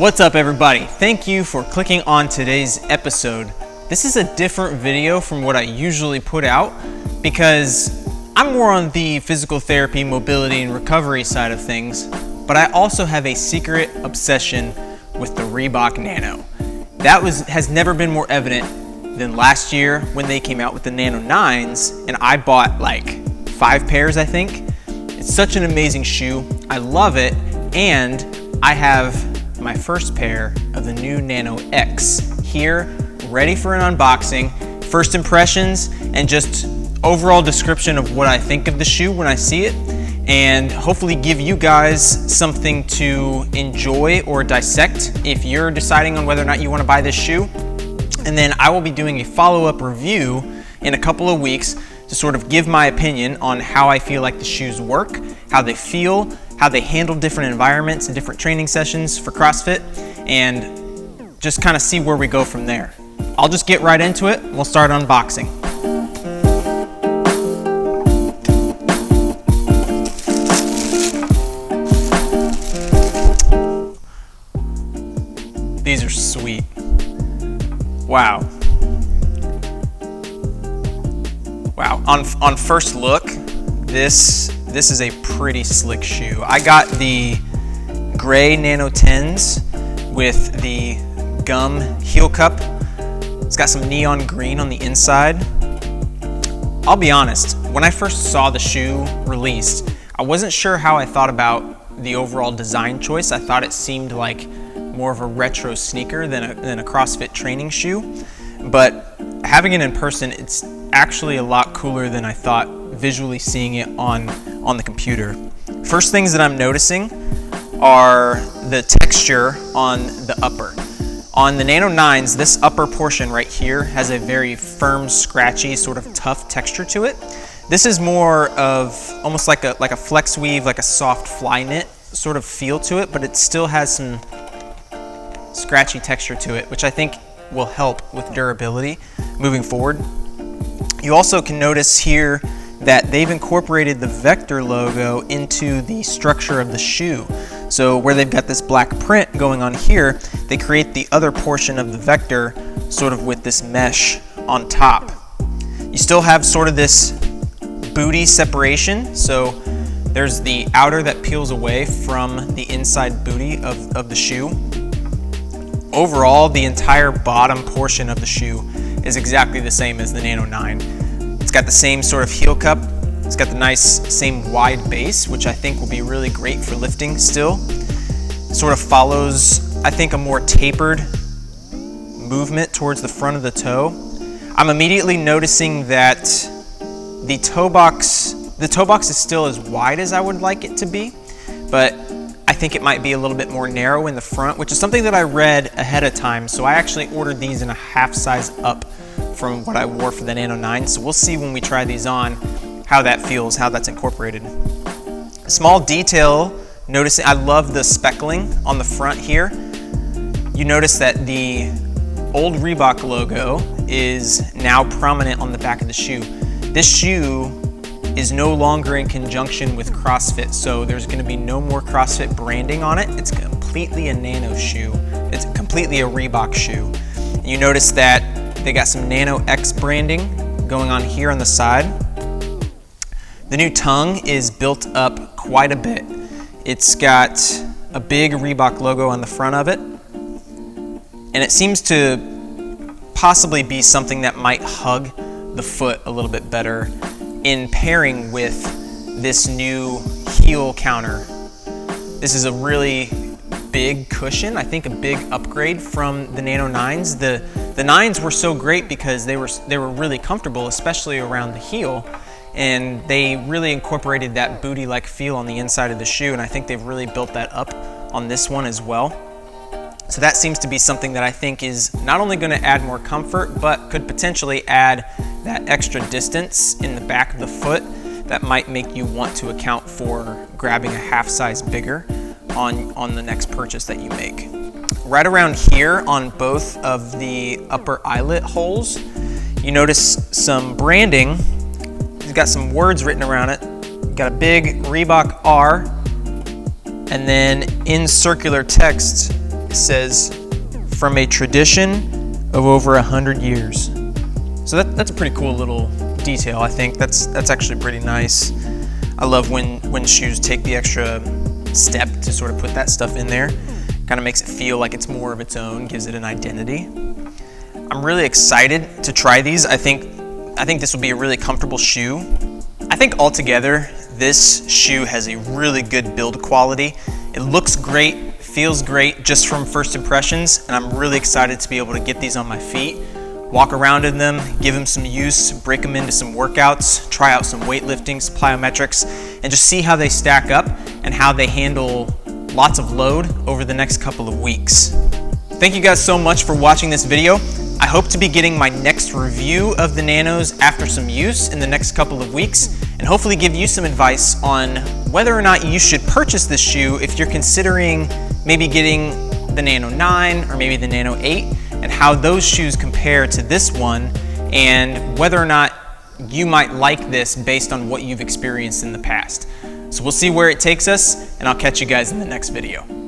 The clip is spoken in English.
What's up, everybody? Thank you for clicking on today's episode. This is a different video from what I usually put out because I'm more on the physical therapy, mobility, and recovery side of things, but I also have a secret obsession with the Reebok Nano. That has never been more evident than last year when they came out with the Nano 9s, and I bought like 5 pairs, I think. It's such an amazing shoe. I love it, and I have my first pair of the new Nano X here, ready for an unboxing, first impressions, and just overall description of what I think of the shoe when I see it, and hopefully give you guys something to enjoy or dissect if you're deciding on whether or not you want to buy this shoe. And then I will be doing a follow-up review in a couple of weeks to sort of give my opinion on how I feel like the shoes work, how they feel, how they handle different environments and different training sessions for CrossFit, and just kind of see where we go from there. I'll just get right into it. We'll start unboxing. These are sweet. Wow. Wow. On first look, this is a pretty slick shoe. I got the gray Nano 10s with the gum heel cup. It's got some neon green on the inside. I'll be honest, when I first saw the shoe released, I wasn't sure how I thought about the overall design choice. I thought it seemed like more of a retro sneaker than a CrossFit training shoe. But having it in person, it's actually a lot cooler than I thought visually seeing it on the computer. First things that I'm noticing are the texture on the upper. On the Nano 9s, this upper portion right here has a very firm, scratchy, sort of tough texture to it. This is more of almost like a flex weave, like a soft fly knit sort of feel to it, but it still has some scratchy texture to it, which I think will help with durability moving forward. You also can notice here that they've incorporated the Vector logo into the structure of the shoe. So where they've got this black print going on here, they create the other portion of the Vector sort of with this mesh on top. You still have sort of this booty separation. So there's the outer that peels away from the inside booty of the shoe. Overall, the entire bottom portion of the shoe is exactly the same as the Nano 9. It's got the same sort of heel cup. It's got the nice same wide base, which I think will be really great for lifting still. It sort of follows, I think, a more tapered movement towards the front of the toe. I'm immediately noticing that the toe box is still as wide as I would like it to be, but I think it might be a little bit more narrow in the front, which is something that I read ahead of time. So I actually ordered these in a half size up from what I wore for the Nano 9. So we'll see when we try these on how that feels, how that's incorporated. Small detail, noticing, I love the speckling on the front here. You notice that the old Reebok logo is now prominent on the back of the shoe. This shoe is no longer in conjunction with CrossFit, so there's going to be no more CrossFit branding on it. It's completely a Nano shoe. It's completely a Reebok shoe. You notice that they got some Nano X branding going on here on the side. The new tongue is built up quite a bit. It's got a big Reebok logo on the front of it, and it seems to possibly be something that might hug the foot a little bit better in pairing with this new heel counter. This is a really big cushion, I think a big upgrade from the Nano 9s. The 9s were so great because they were really comfortable, especially around the heel, and they really incorporated that booty-like feel on the inside of the shoe, and I think they've really built that up on this one as well. So that seems to be something that I think is not only going to add more comfort, but could potentially add that extra distance in the back of the foot that might make you want to account for grabbing a half size bigger on the next purchase that you make. Right around here on both of the upper eyelet holes, you notice some branding. It's got some words written around it. You've got a big Reebok R, and then in circular text, It says, from a tradition of over 100 years. So that's a pretty cool little detail. I think that's actually pretty nice. I love when shoes take the extra step to sort of put that stuff in there. Kind of makes it feel like it's more of its own, gives it an identity. I'm really excited to try these. I think this will be a really comfortable shoe. I think altogether, this shoe has a really good build quality. It looks great, feels great just from first impressions, and I'm really excited to be able to get these on my feet, walk around in them, give them some use, break them into some workouts, try out some weightlifting, some plyometrics, and just see how they stack up and how they handle lots of load over the next couple of weeks. Thank you guys so much for watching this video. I hope to be getting my next review of the Nanos after some use in the next couple of weeks, and hopefully give you some advice on whether or not you should purchase this shoe if you're considering maybe getting the Nano 9 or maybe the Nano 8, and how those shoes compare to this one, and whether or not you might like this based on what you've experienced in the past. So we'll see where it takes us, and I'll catch you guys in the next video.